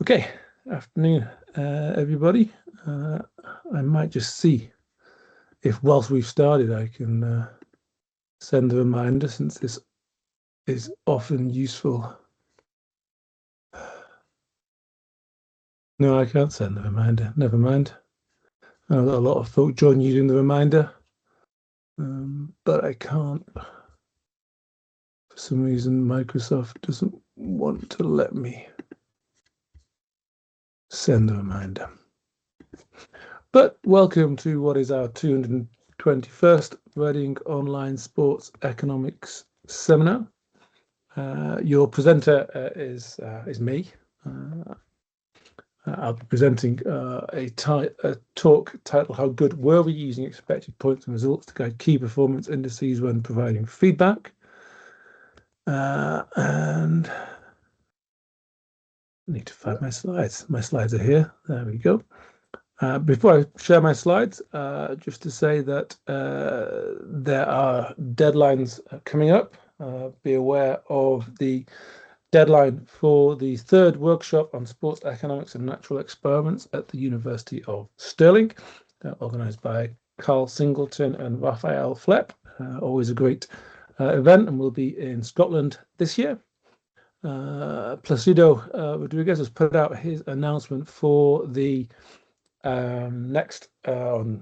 Okay, afternoon, everybody. I might just see if whilst we've started, I can send a reminder, since this is often useful. No, I can't send the reminder. Never mind. I've got a lot of folk join using the reminder, but I can't. For some reason, Microsoft doesn't want to let me send the reminder. But welcome to what is our 221st Reading Online Sports Economics Seminar. Your presenter is me. I'll be presenting a talk titled "How Good Were We Using Expected Points and Results to Guide Key Performance Indices When Providing Feedback?" And I need to find my slides. My slides are here. There we go. Before I share my slides, just to say that there are deadlines coming up. Be aware of the deadline for the third workshop on sports economics and natural experiments at the University of Stirling, organised by Carl Singleton and Raphael Flepp. Always a great event, and will be in Scotland this year. Placido Rodriguez has put out his announcement for the next,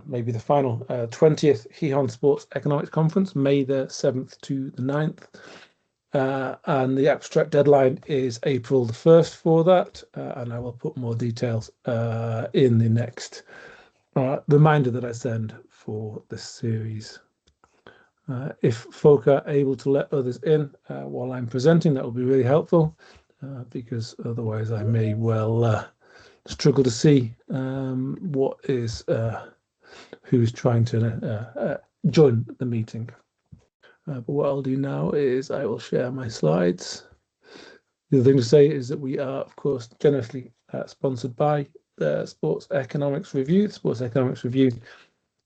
maybe the final 20th Gijón Sports Economics Conference, May the 7th to the 9th. And the abstract deadline is April the 1st for that, and I will put more details in the next reminder that I send for this series. If folk are able to let others in while I'm presenting, that will be really helpful, because otherwise I may well struggle to see who's trying to join the meeting. But what I'll do now is I will share my slides. The other thing to say is that we are, of course, generously sponsored by the Sports Economics Review. The Sports Economics Review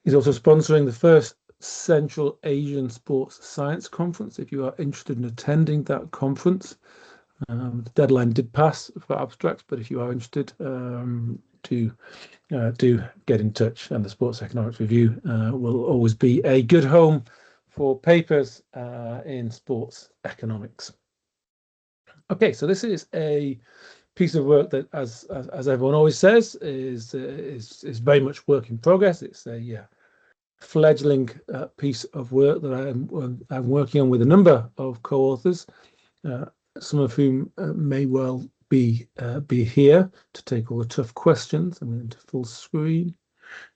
is also sponsoring the first Central Asian Sports Science Conference. If you are interested in attending that conference, the deadline did pass for abstracts, but if you are interested, do get in touch. And the Sports Economics Review will always be a good home for papers in sports economics. Okay, so this is a piece of work that, as everyone always says, is very much work in progress. It's a fledgling piece of work that I'm working on with a number of co-authors, some of whom may well be here to take all the tough questions. I'm into full screen.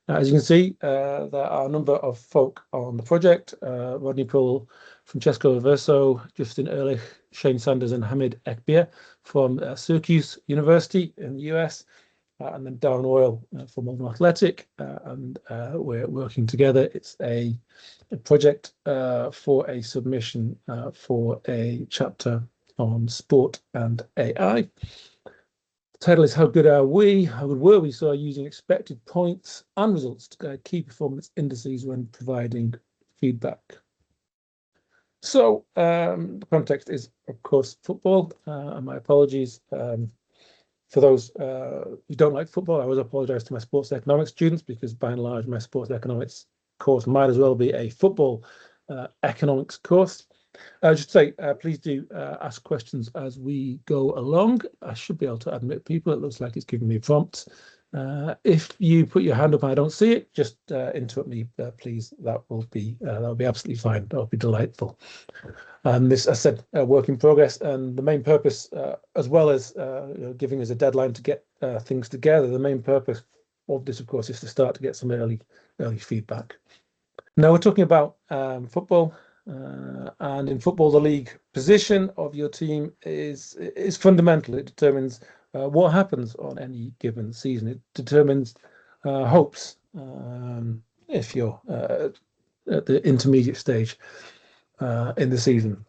As you can see, there are a number of folk on the project: Rodney Poole, Francesco Verso, Justin Ehrlich, Shane Sanders, and Hamid Ekbir from Syracuse University in the US, and then Darren Oil from Oldham Athletic, and we're working together. It's a project for a submission for a chapter on sport and AI. The title is "How Good Are We? How Good Were We?" So using expected points and results to guide key performance indices when providing feedback. So the context is, of course, football. And my apologies for those who don't like football. I always apologize to my sports economics students, because by and large, my sports economics course might as well be a football economics course. Just say, please do ask questions as we go along. I should be able to admit people. It looks like it's giving me prompts. If you put your hand up and I don't see it, just interrupt me, please. That will be absolutely fine. That will be delightful. This, as I said, work in progress, and the main purpose, as well as giving us a deadline to get things together, the main purpose of this, of course, is to start to get some early feedback. Now we're talking about football. And in football, the league position of your team is fundamental. It determines what happens on any given season. It determines hopes if you're at the intermediate stage in the season.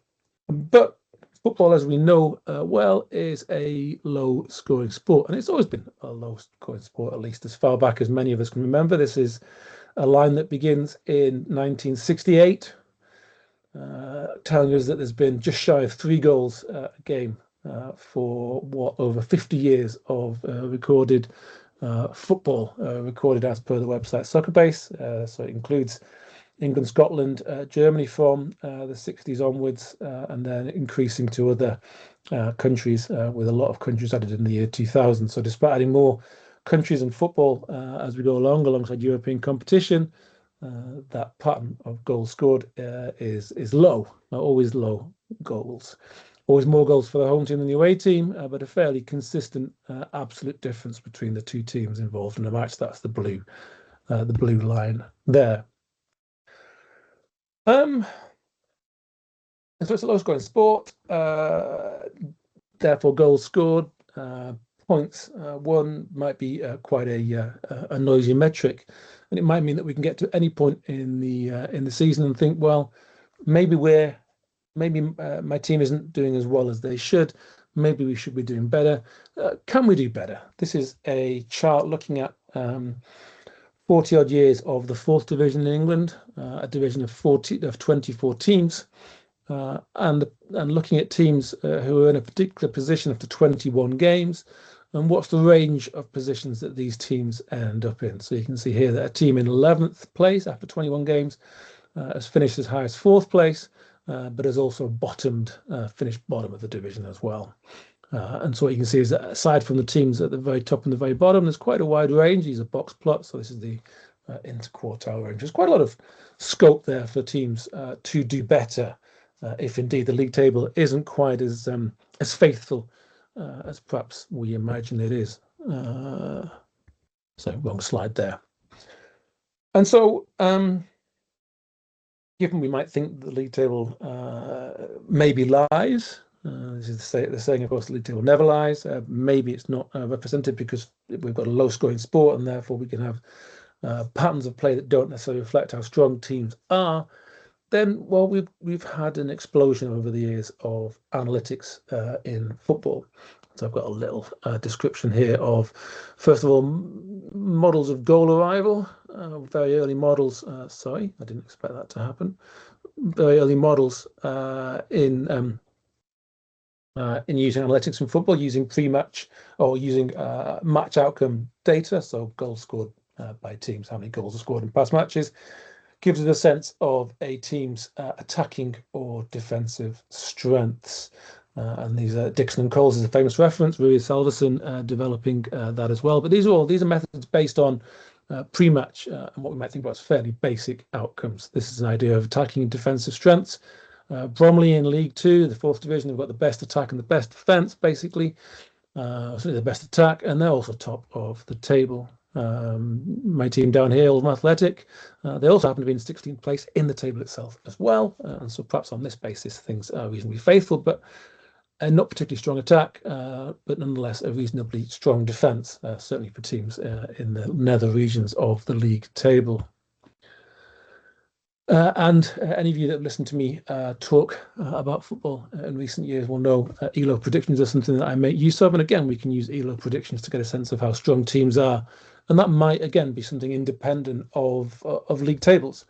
But football, as we know well, is a low-scoring sport, and it's always been a low-scoring sport, at least as far back as many of us can remember. This is a line that begins in 1968. Telling us that there's been just shy of 3 goals a game for what, over 50 years of recorded football, recorded as per the website Soccerbase. So it includes England, Scotland, Germany from the 60s onwards, and then increasing to other countries, with a lot of countries added in the year 2000. So despite adding more countries in football as we go along, alongside European competition, that pattern of goals scored is low, always low goals. Always more goals for the home team than the away team, but a fairly consistent absolute difference between the two teams involved in the match. That's the blue line there. So it's a low scoring sport, therefore goals scored, points won might be quite a noisy metric, and it might mean that we can get to any point in the season and think, well, maybe my team isn't doing as well as they should. Maybe we should be doing better. Can we do better? This is a chart looking at 40 odd years of the fourth division in England, a division of 24 teams, and looking at teams who are in a particular position after 21 games, and what's the range of positions that these teams end up in. So you can see here that a team in 11th place after 21 games has finished as high as 4th place, but has also finished bottom of the division as well. And so what you can see is that aside from the teams at the very top and the very bottom, there's quite a wide range. These are box plots, so this is the interquartile range. There's quite a lot of scope there for teams to do better, if indeed the league table isn't quite as faithful as perhaps we imagine it is. So wrong slide there. And so, given we might think the league table maybe lies, this is the saying, of course, the league table never lies. Maybe it's not represented because we've got a low-scoring sport, and therefore we can have patterns of play that don't necessarily reflect how strong teams are. Then, well, we've had an explosion over the years of analytics in football. So I've got a little description here of, first of all, models of goal arrival, very early models. Sorry, I didn't expect that to happen. Very early models in using analytics in football, using pre-match or using match outcome data. So goals scored by teams, how many goals are scored in past matches, gives us a sense of a team's attacking or defensive strengths. And these are Dixon and Coles is a famous reference. Rui Salverson developing that as well. But these are methods based on pre-match and what we might think about as fairly basic outcomes. This is an idea of attacking and defensive strengths. Bromley in League Two, the fourth division, have got the best attack and the best defence, basically. Certainly the best attack, and they're also top of the table. My team down here, Oldham Athletic, they also happen to be in 16th place in the table itself as well. And so perhaps on this basis, things are reasonably faithful, but not particularly strong attack, but nonetheless a reasonably strong defence, certainly for teams in the nether regions of the league table. And any of you that have listened to me talk about football in recent years will know ELO predictions are something that I make use of. And again, we can use ELO predictions to get a sense of how strong teams are. And that might, again, be something independent of league tables.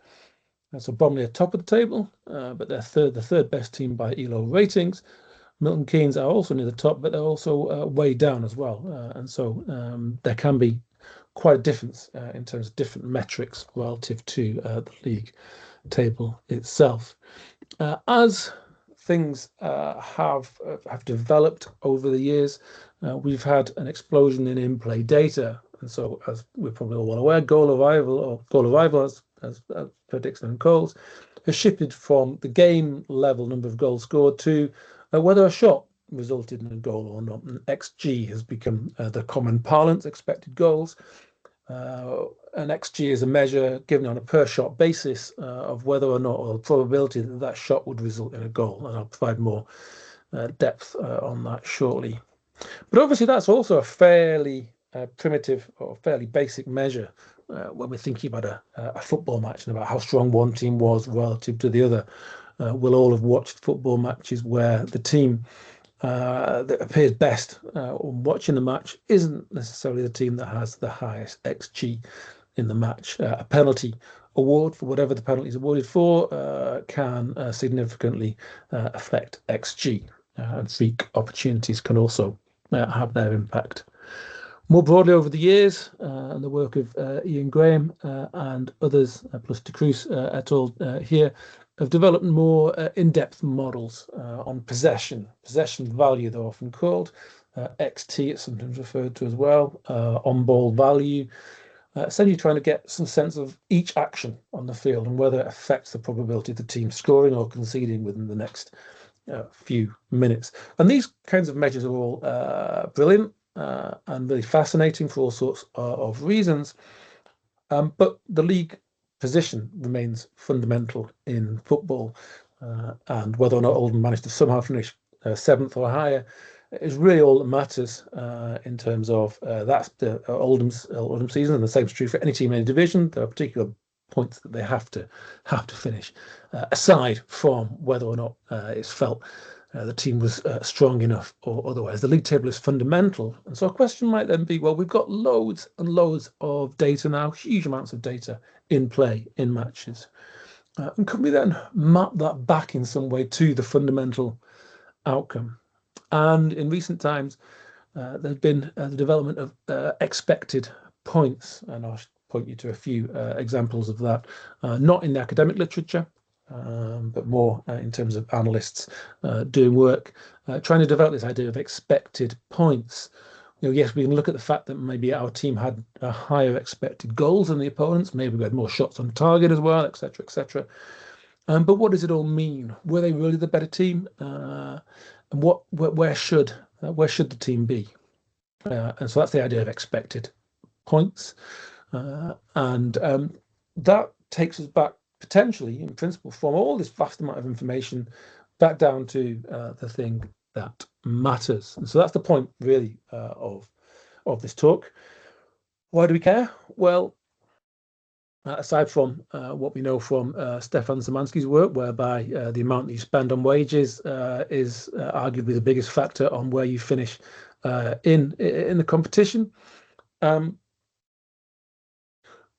So Bromley are top of the table, but they're the third best team by ELO ratings. Milton Keynes are also near the top, but they're also way down as well. And so there can be quite a difference in terms of different metrics relative to the league table itself. As things have developed over the years, we've had an explosion in in-play data. And so, as we're probably all well aware, goal arrival as per Dixon and Coles has shifted from the game level number of goals scored to whether a shot resulted in a goal or not. And XG has become the common parlance, expected goals. An XG is a measure given on a per shot basis of whether or not, or the probability that that shot would result in a goal. And I'll provide more depth on that shortly. But obviously that's also a fairly primitive or fairly basic measure when we're thinking about a football match and about how strong one team was relative to the other. We'll all have watched football matches where the team that appears best on watching the match isn't necessarily the team that has the highest XG in the match. A penalty award for whatever the penalty is awarded for can significantly affect XG. and freak opportunities can also have their impact. More broadly over the years, and the work of Ian Graham and others, plus De Cruz et al. Here, have developed more in-depth models on possession value, they're often called. XT, it's sometimes referred to as well, on-ball value. Essentially trying to get some sense of each action on the field and whether it affects the probability of the team scoring or conceding within the next few minutes. And these kinds of measures are all brilliant and really fascinating for all sorts of reasons. But the league position remains fundamental in football, and whether or not Oldham managed to somehow finish 7th or higher is really all that matters in terms of that's the Oldham season, and the same is true for any team in a division. There are particular points that they have to finish, aside from whether or not it's felt the team was strong enough or otherwise. The league table is fundamental, and so a question might then be, well, we've got loads and loads of data now, huge amounts of data in play in matches, and can we then map that back in some way to the fundamental outcome? And in recent times, there's been the development of expected points, and I'll point you to a few examples of that, not in the academic literature, but more in terms of analysts doing work, trying to develop this idea of expected points. Yes, we can look at the fact that maybe our team had higher expected goals than the opponents, maybe we had more shots on target as well, etc., etc. But what does it all mean? Were they really the better team? And where should the team be? And so that's the idea of expected points, and that takes us back potentially, in principle, from all this vast amount of information back down to the thing that matters. And so that's the point, really, of this talk. Why do we care? Well, aside from what we know from Stefan Szymanski's work, whereby the amount that you spend on wages is arguably the biggest factor on where you finish in the competition,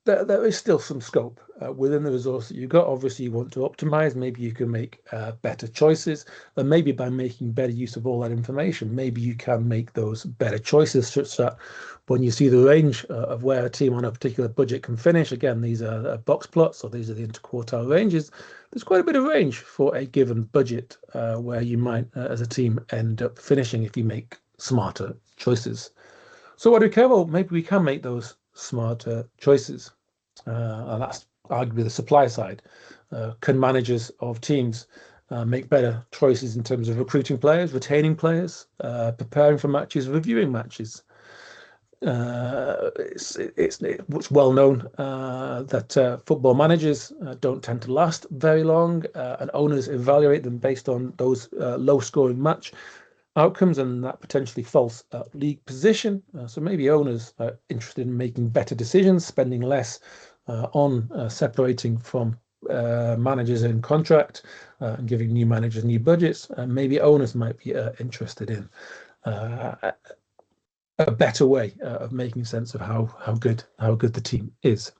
there is still some scope within the resource that you've got. Obviously, you want to optimize. Maybe you can make better choices, and maybe by making better use of all that information, maybe you can make those better choices such that when you see the range of where a team on a particular budget can finish, again, these are box plots, or these are the interquartile ranges, there's quite a bit of range for a given budget where you might, as a team, end up finishing if you make smarter choices. So what do we care? Well, maybe we can make those smarter choices, and that's arguably the supply side. Can managers of teams make better choices in terms of recruiting players, retaining players, preparing for matches, reviewing matches? It's well known that football managers don't tend to last very long, and owners evaluate them based on those low-scoring match outcomes and that potentially false league position. So maybe owners are interested in making better decisions, spending less on separating from managers in contract and giving new managers new budgets. Maybe owners might be interested in a better way of making sense of how good the team is.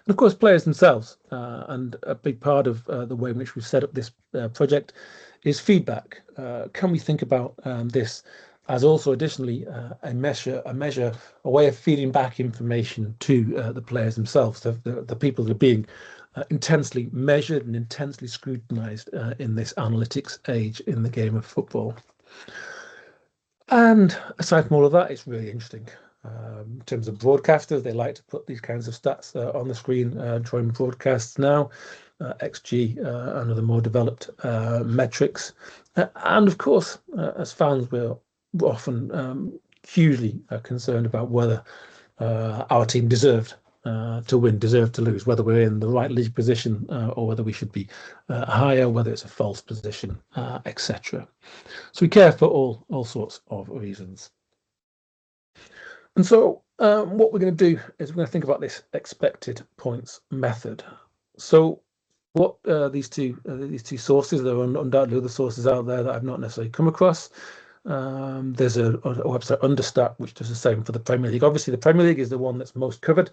And of course, players themselves, and a big part of the way in which we've set up this project is feedback. Can we think about this as also additionally a way of feeding back information to the players themselves, the people that are being intensely measured and intensely scrutinized in this analytics age in the game of football? And aside from all of that, it's really interesting. In terms of broadcasters, they like to put these kinds of stats on the screen during broadcasts now, XG and other more developed metrics. And of course, as fans, we're often hugely concerned about whether our team deserved to win, deserved to lose, whether we're in the right league position or whether we should be higher, whether it's a false position, etc. So we care for all sorts of reasons. And so what we're going to do is we're going to think about this expected points method. So what these two sources, there are undoubtedly other sources out there that I've not necessarily come across. There's a website, Understat, which does the same for the Premier League. Obviously, the Premier League is the one that's most covered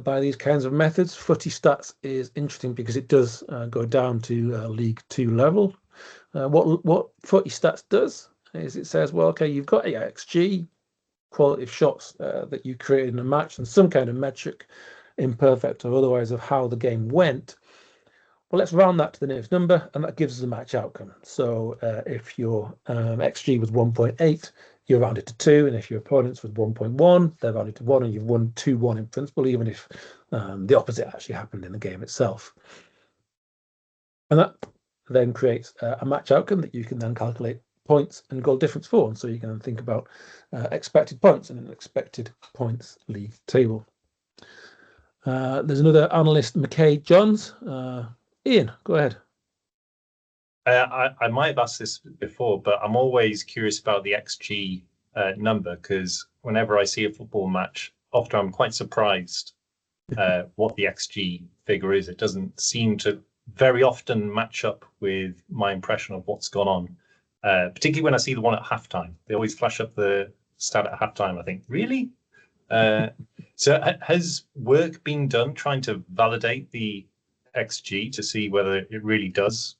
by these kinds of methods. Footy Stats is interesting because it does go down to League 2 level. What Footy Stats does is it says, well, okay, you've got XG, quality of shots that you created in a match, and some kind of metric, imperfect or otherwise, of how the game went. Well, let's round that to the nearest number, and that gives us a match outcome. So if your XG was 1.8, you're rounded to 2, and if your opponent's was 1.1, they're rounded to 1, and you've won 2-1 in principle, even if the opposite actually happened in the game itself. And that then creates a match outcome that you can then calculate points and goal difference for. And so you can then think about expected points and an expected points league table. There's another analyst, McKay Johns. Ian, go ahead. I might have asked this before, but I'm always curious about the XG number, because whenever I see a football match, often I'm quite surprised what the XG figure is. It doesn't seem to very often match up with my impression of what's gone on, particularly when I see the one at halftime. They always flash up the stat at halftime. I think, really? So has work been done trying to validate the XG to see whether it really does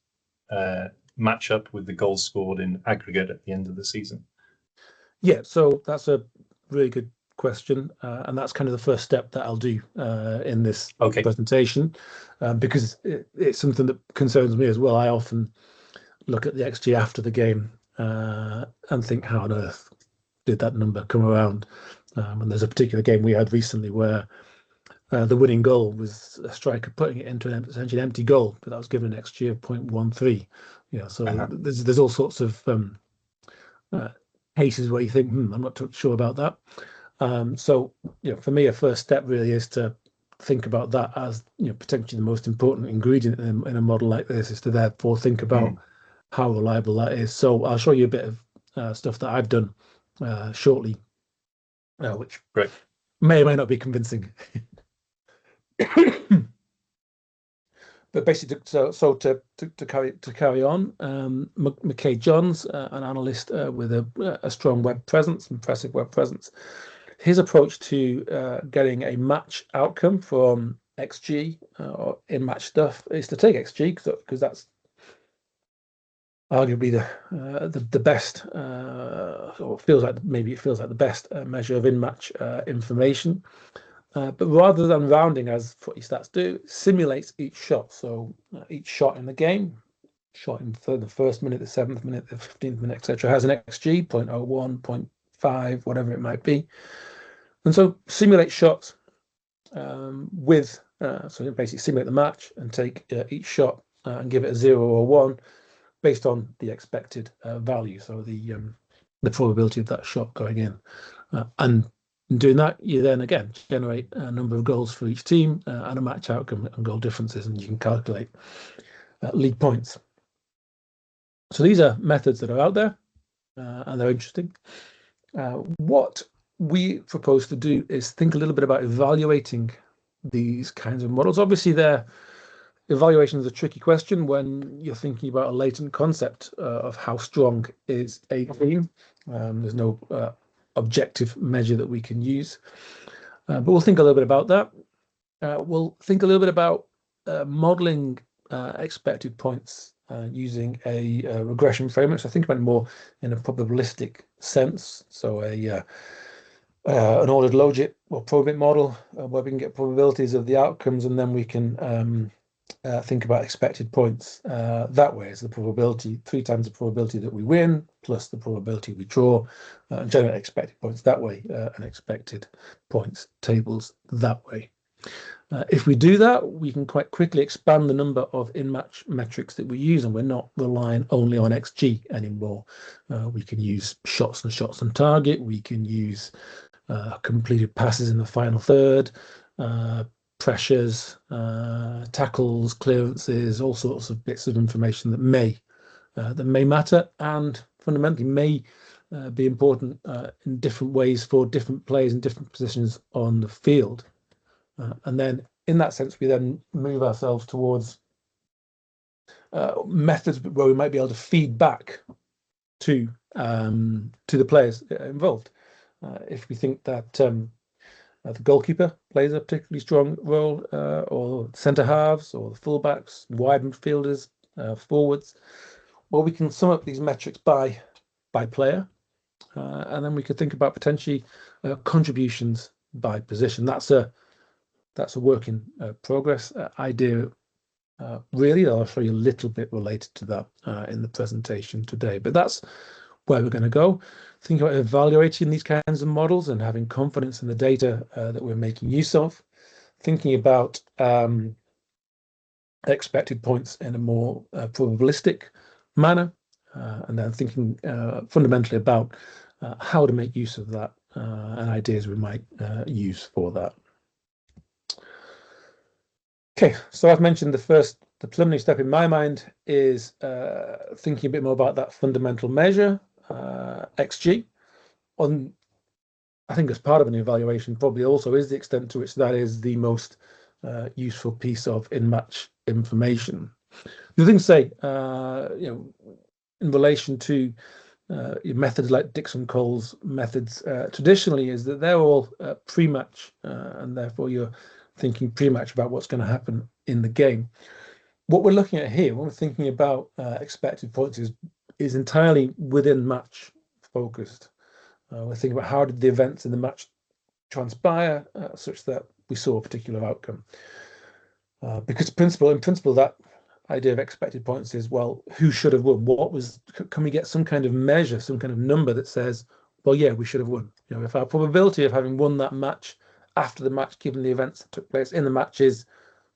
match up with the goals scored in aggregate at the end of the season? Yeah, so that's a really good question, and that's kind of the first step that I'll do in this presentation, because it's something that concerns me as well. I often look at the XG after the game and think, how on earth did that number come around? And there's a particular game we had recently where the winning goal was a striker putting it into essentially an empty goal, but that was given an XG of 0.13. So there's all sorts of cases where you think, I'm not too sure about that. So for me, a first step really is to think about that as potentially the most important ingredient in a model like this, is to therefore think about how reliable that is. So I'll show you a bit of stuff that I've done shortly, which may or may not be convincing. But basically, so to carry on, McKay Johns, an analyst with a strong web presence, impressive web presence, his approach to getting a match outcome from XG or in match stuff is to take XG, because that's arguably the best, or feels like the best measure of in-match information. But rather than rounding, as Footy Stats do, it simulates each shot. So each shot in the game, shot in the first minute, the 7th minute, the 15th minute, etc., has an XG, 0.01, 0.5, whatever it might be. And so simulate shots so basically simulate the match and take each shot and give it a 0 or 1 based on the expected value, so the probability of that shot going in. And in doing that, you then again generate a number of goals for each team and a match outcome and goal differences, and you can calculate league points. So these are methods that are out there, and they're interesting. What we propose to do is think a little bit about evaluating these kinds of models. Obviously, evaluation is a tricky question when you're thinking about a latent concept of how strong is a team. There's no objective measure that we can use, but we'll think a little bit about that. We'll think a little bit about modeling expected points using a regression framework. So think about it more in a probabilistic sense. So an ordered logit or probability model where we can get probabilities of the outcomes, and then we can think about expected points that way, as the probability, 3 times the probability that we win plus the probability we draw, and generate expected points that way, and expected points tables that way. If we do that, we can quite quickly expand the number of in-match metrics that we use, and we're not relying only on XG anymore. We can use shots and shots on target. We can use completed passes in the final third, pressures, tackles, clearances, all sorts of bits of information that may matter and fundamentally may be important in different ways for different players in different positions on the field. And then in that sense, we then move ourselves towards methods where we might be able to feed back to the players involved. If we think that the goalkeeper plays a particularly strong role, or centre halves, or the fullbacks, wide midfielders, forwards, Well, we can sum up these metrics by player, and then we could think about potentially contributions by position. That's a work in progress idea. Really, I'll show you a little bit related to that in the presentation today, but that's where we're going to go. Think about evaluating these kinds of models and having confidence in the data that we're making use of. Thinking about expected points in a more probabilistic manner, and then thinking fundamentally about how to make use of that and ideas we might use for that. Okay, so I've mentioned the preliminary step in my mind is thinking a bit more about that fundamental measure, XG. I think as part of an evaluation probably also is the extent to which that is the most useful piece of in-match information. The other thing to say, in relation to methods like Dixon-Cole's methods traditionally, is that they're all pre-match, and therefore you're thinking pre-match about what's going to happen in the game. What we're looking at here, when we're thinking about expected points, is entirely within match focused. We're thinking about how did the events in the match transpire such that we saw a particular outcome. Because in principle, that idea of expected points is, well, who should have won? Can we get some kind of measure, some kind of number that says, well, yeah, we should have won. If our probability of having won that match after the match, given the events that took place in the match, is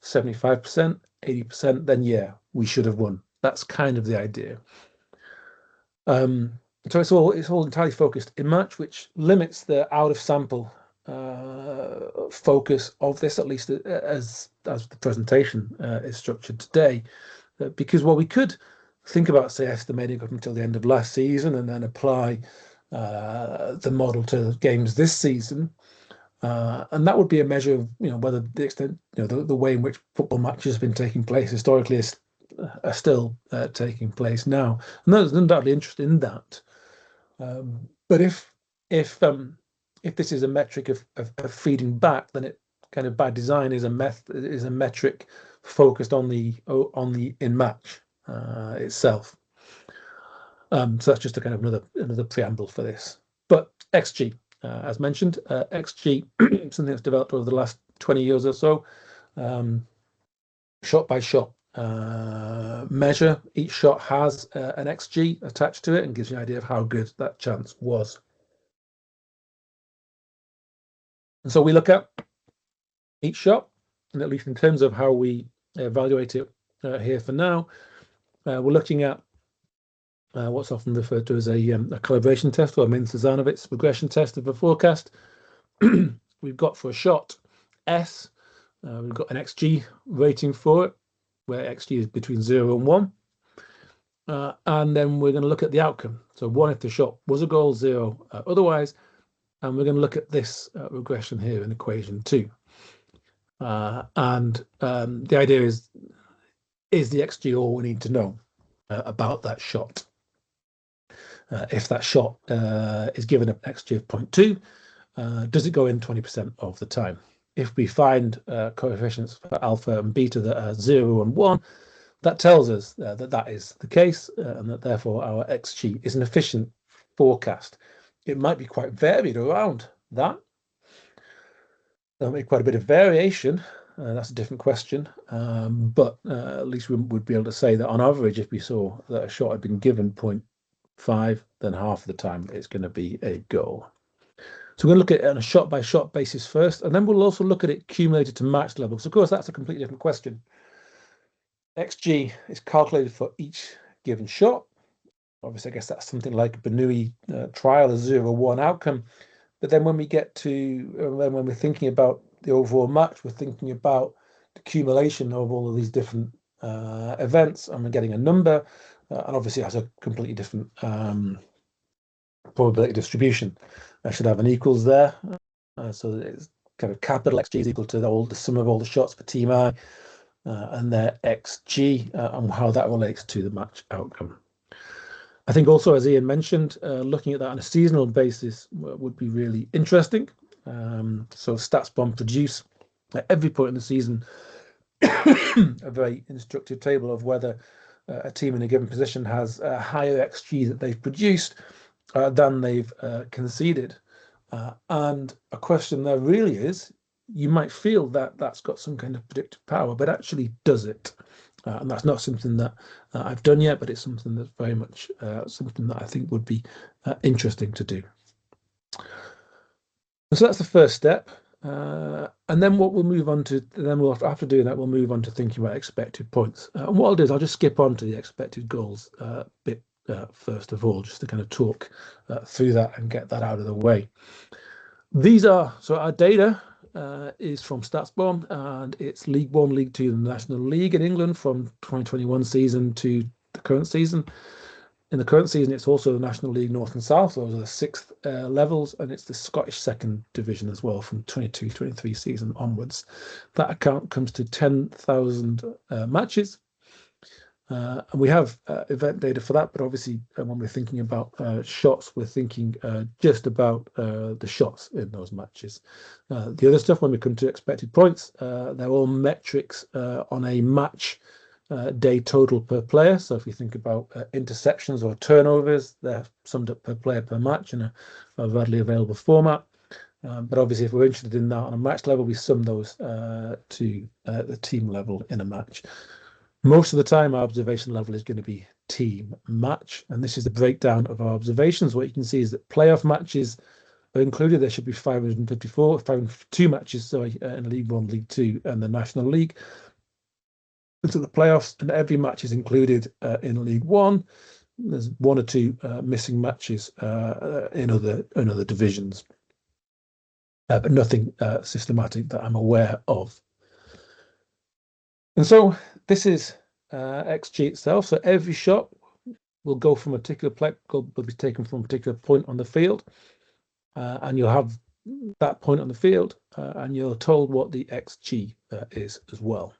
75%, 80%, then yeah, we should have won. That's kind of the idea. So it's all entirely focused in match, which limits the out of sample focus of this, at least as the presentation is structured today, because we could think about, say, estimating up until the end of last season and then apply the model to games this season, and that would be a measure of whether the extent the way in which football matches have been taking place historically are still taking place now, and there's undoubtedly interest in that. But if this is a metric of feeding back, then it kind of by design is a metric focused on the in match itself. So that's just a kind of another preamble for this. But XG, as mentioned, XG something that's developed over the last 20 years or so, shot by shot measure. Each shot has an XG attached to it and gives you an idea of how good that chance was. And so we look at each shot, and at least in terms of how we evaluate it here for now, we're looking at what's often referred to as a calibration test, or a Min-Suzanowicz regression test of a forecast. We've got for a shot S, we've got an XG rating for it, where XG is between 0 and 1. And then we're going to look at the outcome. So 1 if the shot was a goal, 0 otherwise. And we're going to look at this regression here in equation 2. And the idea is the XG all we need to know about that shot? If that shot is given an XG of 0.2, does it go in 20% of the time? If we find coefficients for alpha and beta that are 0 and 1, that tells us that is the case, and that therefore our XG is an efficient forecast. It might be quite varied around that. There'll be quite a bit of variation. That's a different question. But at least we would be able to say that on average, if we saw that a shot had been given 0.5, then half of the time it's going to be a goal. So we're going to look at it on a shot-by-shot basis first, and then we'll also look at it cumulated to match levels. Of course, that's a completely different question. XG is calculated for each given shot. Obviously, I guess that's something like a Bernoulli trial, a 0-1 outcome. But then when we get to, when we're thinking about the overall match, we're thinking about the accumulation of all of these different events, and we're getting a number, and obviously it has a completely different probability distribution. I should have an equals there. So it's kind of capital XG is equal to the sum of all the shots for team I, and their XG, and how that relates to the match outcome. I think also, as Ian mentioned, looking at that on a seasonal basis would be really interesting. So StatsBomb produce at every point in the season a very instructive table of whether a team in a given position has a higher XG that they've produced than they've conceded. And a question there really is, you might feel that that's got some kind of predictive power, but actually does it? And that's not something that I've done yet, but it's something that's very much something that I think would be interesting to do. So that's the first step. And then what we'll move on to, after doing that, we'll move on to thinking about expected points. And what I'll do is I'll just skip on to the expected goals bit first of all, just to kind of talk through that and get that out of the way. So our data is from StatsBomb, and it's League One, League Two, and the National League in England from 2021 season to the current season. In the current season, it's also the National League North and South. Those are the 6th levels, and it's the Scottish Second Division as well from 22-23 season onwards. That account comes to 10,000 matches. And we have event data for that, but obviously when we're thinking about shots, we're thinking just about the shots in those matches. The other stuff, when we come to expected points, they're all metrics on a match day total per player. So if you think about interceptions or turnovers, they're summed up per player per match in a readily available format. But obviously, if we're interested in that on a match level, we sum those to the team level in a match. Most of the time, our observation level is going to be team match, and this is the breakdown of our observations. What you can see is that playoff matches are included. There should be 552 matches, in League One, League Two, and the National League. Into the playoffs, and every match is included in League One. There's 1 or 2 missing matches in other divisions, but nothing systematic that I'm aware of. And so this is XG itself. So every shot will go from a particular will be taken from a particular point on the field, and you'll have that point on the field, and you're told what the XG is as well.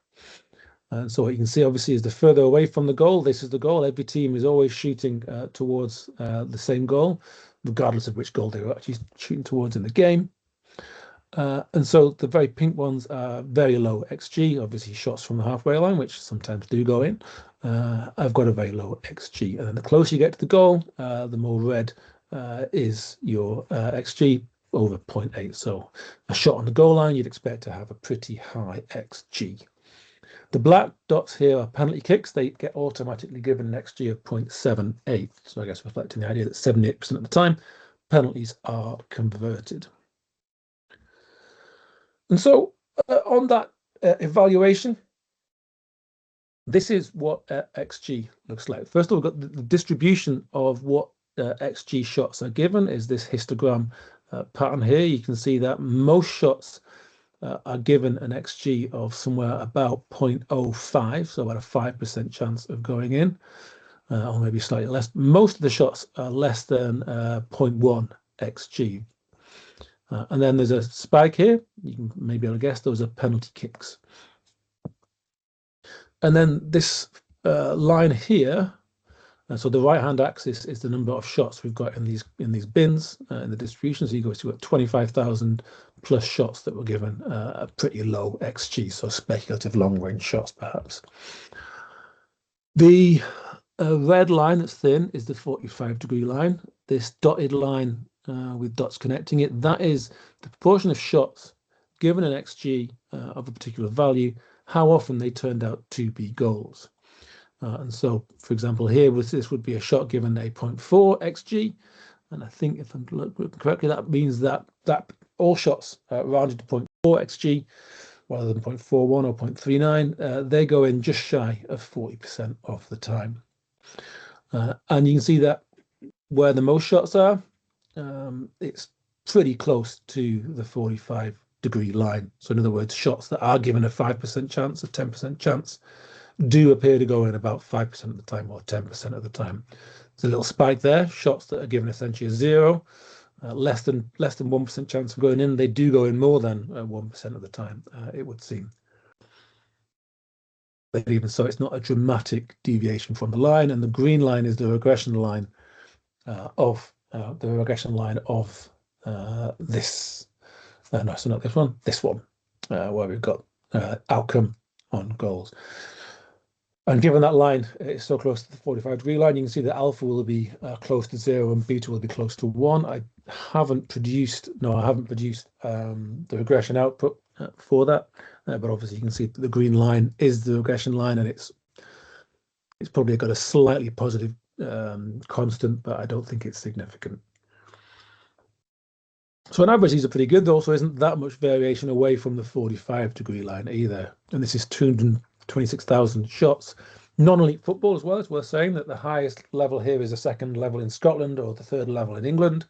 And so what you can see, obviously, is the further away from the goal, this is the goal. Every team is always shooting towards the same goal, regardless of which goal they were actually shooting towards in the game. And so the very pink ones are very low XG, obviously shots from the halfway line, which sometimes do go in. I've got a very low XG. And then the closer you get to the goal, the more red is your XG, over 0.8. So a shot on the goal line, you'd expect to have a pretty high XG. The black dots here are penalty kicks. They get automatically given an XG of 0.78. So I guess reflecting the idea that 78% of the time, penalties are converted. And so on that evaluation, this is what XG looks like. First of all, we've got the distribution of what XG shots are given is this histogram pattern here. You can see that most shots are given an XG of somewhere about 0.05, so about a 5% chance of going in, or maybe slightly less. Most of the shots are less than 0.1 XG. And then there's a spike here. You can maybe able to guess those are penalty kicks. And then this line here, so the right-hand axis is the number of shots we've got in these bins in the distribution. So you've got 25,000 plus shots that were given a pretty low XG, so speculative long-range shots perhaps. The red line that's thin is the 45-degree line. This dotted line with dots connecting it, that is the proportion of shots given an XG of a particular value, how often they turned out to be goals. And so, for example, here this would be a shot given a 0.4 XG, and I think if I'm looking correctly, that means that all shots rounded to 0.4 XG rather than 0.41 or 0.39, they go in just shy of 40% of the time. And you can see that where the most shots are, it's pretty close to the 45-degree line. So in other words, shots that are given a 5% chance, a 10% chance, do appear to go in about 5% of the time or 10% of the time. There's a little spike there. Shots that are given essentially a 0, less than 1% chance of going in, they do go in more than 1% of the time, it would seem. But even so, it's not a dramatic deviation from the line, and the green line is the regression line of this. No, so not this one. This one, where we've got outcome on goals. And given that line is so close to the 45-degree line, you can see that alpha will be close to 0 and beta will be close to 1. I haven't produced the regression output for that, but obviously you can see that the green line is the regression line, and it's probably got a slightly positive constant, but I don't think it's significant. So on average, these are pretty good. There also isn't that much variation away from the 45-degree line either. And this is 226,000 shots. Non-elite football as well. It's worth saying that the highest level here is the second level in Scotland or the third level in England.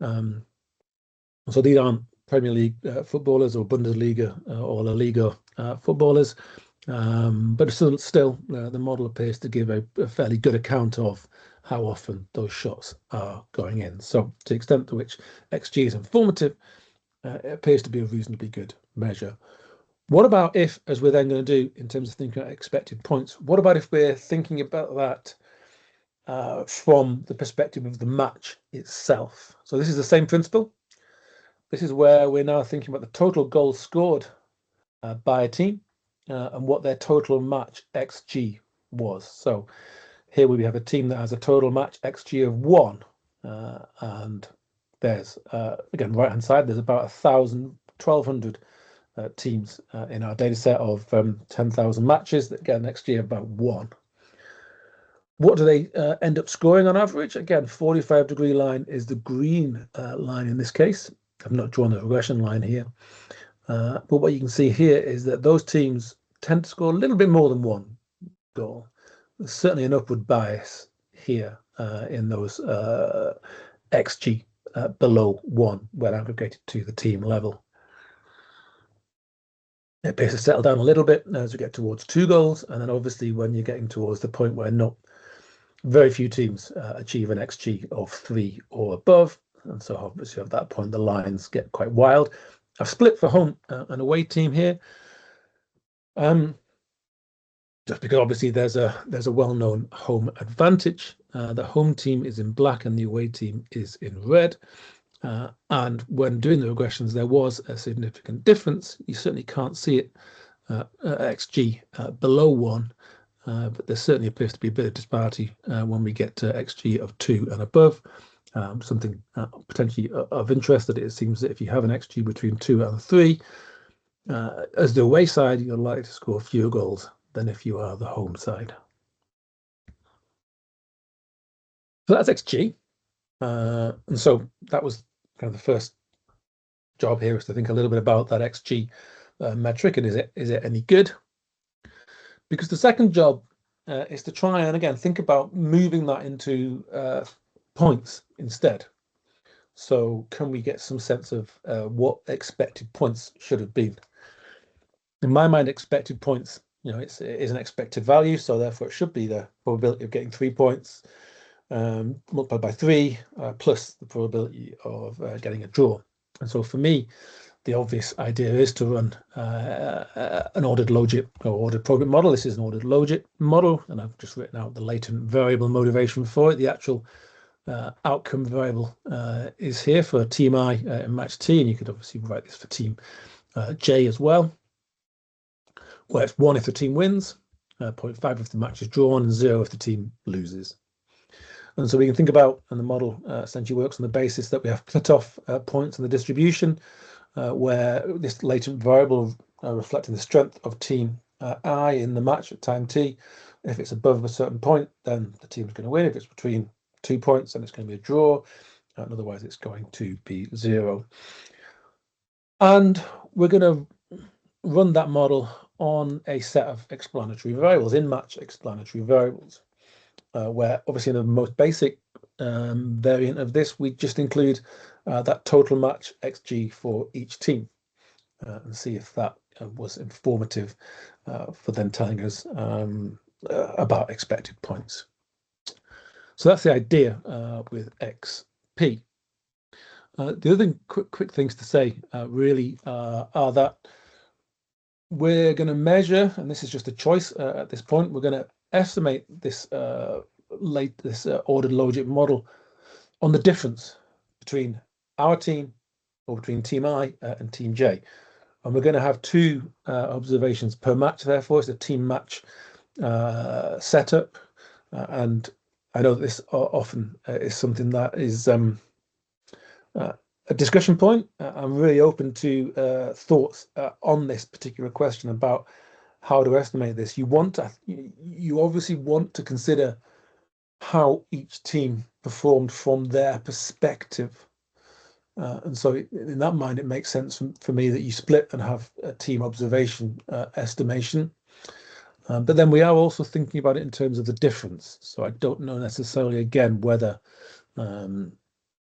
So these aren't Premier League footballers or Bundesliga or La Liga footballers. But still the model appears to give a fairly good account of how often those shots are going in. So to the extent to which XG is informative, it appears to be a reasonably good measure. What about if, as we're then going to do in terms of thinking about expected points, what about if we're thinking about that from the perspective of the match itself? So this is the same principle. This is where we're now thinking about the total goals scored by a team and what their total match XG was. So here we have a team that has a total match XG of 1, and there's again right hand side there's about 1,200 teams in our data set of 10,000 matches that get an XG of about 1. What do they end up scoring on average? Again, 45-degree line is the green line in this case. I've not drawn the regression line here, but what you can see here is that those teams tend to score a little bit more than 1 goal. There's certainly an upward bias here in those XG below 1 when aggregated to the team level. It appears to settle down a little bit as we get towards 2 goals, and then obviously when you're getting towards the point where very few teams achieve an XG of 3 or above, and so obviously at that point the lines get quite wild. I've split for home and away team here. Just because obviously there's a well-known home advantage. The home team is in black and the away team is in red. And when doing the regressions, there was a significant difference. You certainly can't see it XG below 1, but there certainly appears to be a bit of disparity when we get to XG of 2 and above. Something potentially of interest that it seems that if you have an XG between 2 and 3, as the away side, you're likely to score fewer goals than if you are the home side. So that's XG. And so that was kind of the first job here, is to think a little bit about that XG metric, and is it any good? Because the second job is to try and again think about moving that into points instead. So can we get some sense of what expected points should have been? In my mind, expected points, it is an expected value, so therefore it should be the probability of getting 3 points multiplied by 3 plus the probability of getting a draw. And so for me, the obvious idea is to run an ordered logit or ordered program model. This is an ordered logit model, and I've just written out the latent variable motivation for it. The actual outcome variable is here for team I in match T, and you could obviously write this for team J as well, where it's 1 if the team wins, 0.5 if the match is drawn, and 0 if the team loses. And so we can think about, and the model essentially works on the basis that we have cutoff points in the distribution, where this latent variable reflecting the strength of team I in the match at time T. If it's above a certain point, then the team's going to win. If it's between 2 points, then it's going to be a draw, and otherwise it's going to be 0. And we're going to run that model on a set of explanatory variables, in-match explanatory variables, where obviously in the most basic variant of this, we just include that total match XG for each team and see if that was informative for then telling us about expected points. So that's the idea with XP. The other quick things to say really are that we're going to measure, and this is just a choice at this point, we're going to estimate this ordered logit model on the difference between our team, or between team I and team J. And we're going to have 2 observations per match, therefore it's a team match setup, and I know that this often is something that is a discussion point. I'm really open to thoughts on this particular question about how to estimate this. You obviously want to consider how each team performed from their perspective. And so in that mind, it makes sense for me that you split and have a team observation estimation. But then we are also thinking about it in terms of the difference. So I don't know necessarily, again, whether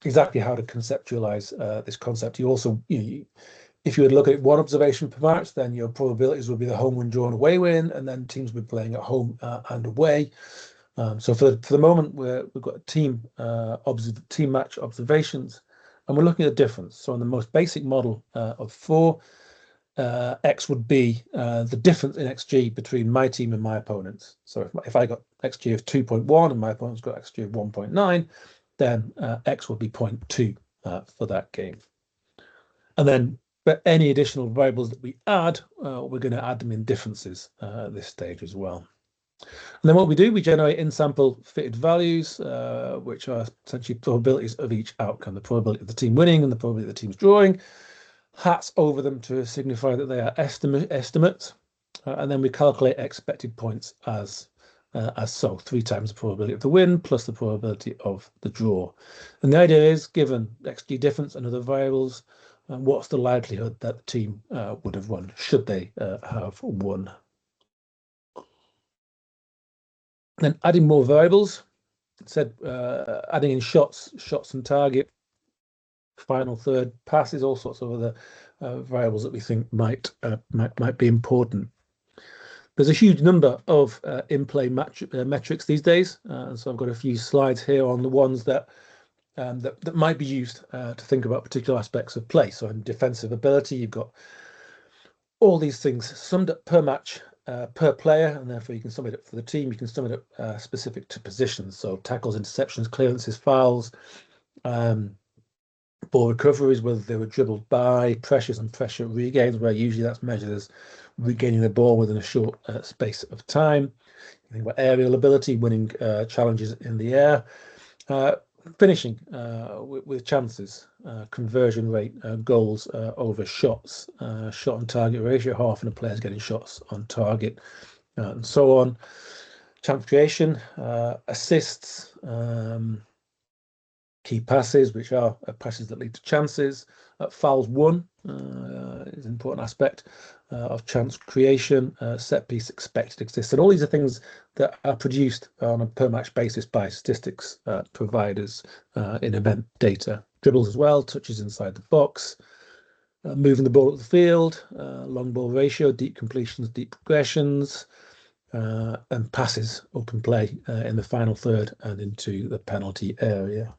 exactly how to conceptualize this concept. You also, if you would look at one observation per match, then your probabilities would be the home win, draw, and away win, and then teams would be playing at home and away. So for the moment, we've got team match observations, and we're looking at the difference. So on the most basic model of 4, X would be the difference in XG between my team and my opponents. So if I got XG of 2.1 and my opponent's got XG of 1.9, then X would be 0.2 for that game. And then for any additional variables that we add, we're going to add them in differences at this stage as well. And then what we do, we generate in-sample fitted values, which are essentially probabilities of each outcome, the probability of the team winning and the probability of the team's drawing. Hats over them to signify that they are estimates, and then we calculate expected points as so, 3 times the probability of the win plus the probability of the draw. And the idea is, given XG difference and other variables, what's the likelihood that the team would have won, should they have won. Then adding more variables, said adding in shots and target, final third, passes, all sorts of other variables that we think might be important. There's a huge number of in-play metrics these days, so I've got a few slides here on the ones that might be used to think about particular aspects of play. So in defensive ability, you've got all these things summed up per match, per player, and therefore you can sum it up for the team. You can sum it up specific to positions, so tackles, interceptions, clearances, fouls, ball recoveries, whether they were dribbled by, pressures and pressure regains, where usually that's measured as regaining the ball within a short space of time. You think about aerial ability, winning challenges in the air, finishing with chances, conversion rate, goals over shots, shot on target ratio, how often a player's getting shots on target, and so on. Chance creation, assists, key passes, which are passes that lead to chances. Fouls won is an important aspect of chance creation. Set piece expected exists, and all these are things that are produced on a per match basis by statistics providers in event data. Dribbles as well, touches inside the box, moving the ball up the field, long ball ratio, deep completions, deep progressions, and passes open play in the final third and into the penalty area.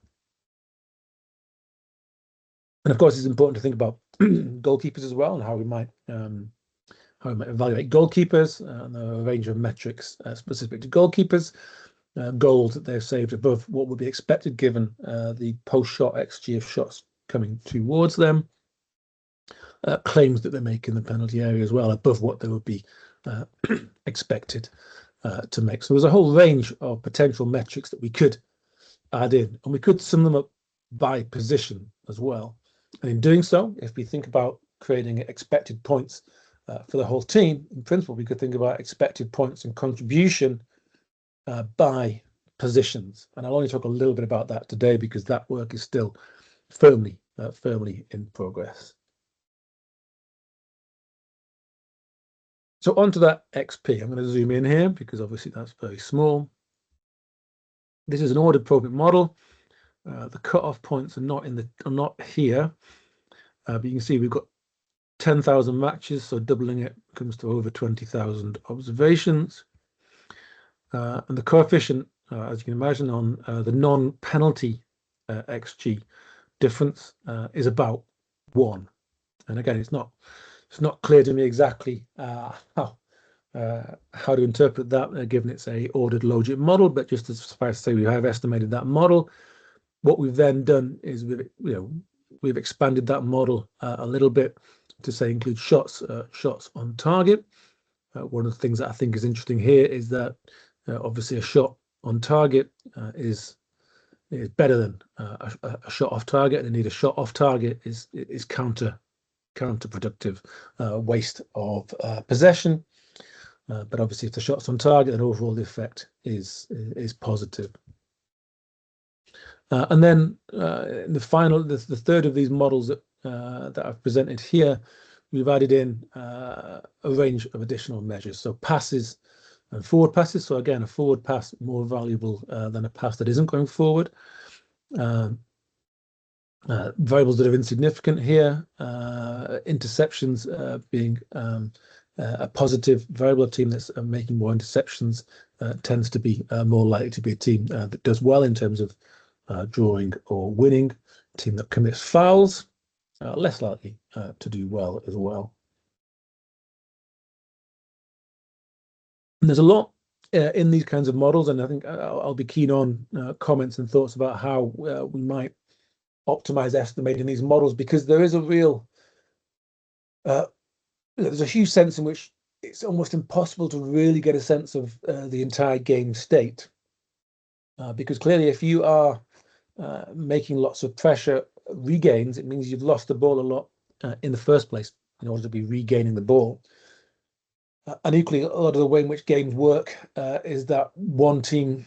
And of course, it's important to think about goalkeepers as well, and how we might evaluate goalkeepers. And there are a range of metrics specific to goalkeepers. Goals that they've saved above what would be expected given the post-shot XG of shots coming towards them. Claims that they make in the penalty area as well, above what they would be expected to make. So there's a whole range of potential metrics that we could add in, and we could sum them up by position as well. And in doing so, if we think about creating expected points for the whole team, in principle, we could think about expected points and contribution by positions. And I'll only talk a little bit about that today because that work is still firmly in progress. So onto that XP. I'm going to zoom in here because obviously that's very small. This is an ordered probit model. The cutoff points are not here, but you can see we've got 10,000 matches, so doubling it comes to over 20,000 observations. And the coefficient, as you can imagine, on the non-penalty XG difference is about 1. And again, it's not clear to me exactly how to interpret that, given it's a ordered logic model. But just as suffice to say, we have estimated that model. What we've then done is we've expanded that model a little bit to say include shots on target, one of the things that I think is interesting here is that obviously a shot on target is better than a shot off target, and indeed a shot off target is counterproductive, waste of possession. But obviously, if the shot's on target, then overall the effect is positive. And then in the third of these models that I've presented here, we've added in a range of additional measures. So passes and forward passes. So again, a forward pass more valuable than a pass that isn't going forward. Variables that are insignificant here, interceptions being a positive variable. A team that's making more interceptions tends to be more likely to be a team that does well in terms of drawing or winning. A team that commits fouls, less likely to do well as well. And there's a lot in these kinds of models, and I think I'll be keen on comments and thoughts about how we might optimize estimating these models, because there is a real there's a huge sense in which it's almost impossible to really get a sense of the entire game state, because clearly if you are making lots of pressure regains, it means you've lost the ball a lot in the first place in order to be regaining the ball. And equally, a lot of the way in which games work is that one team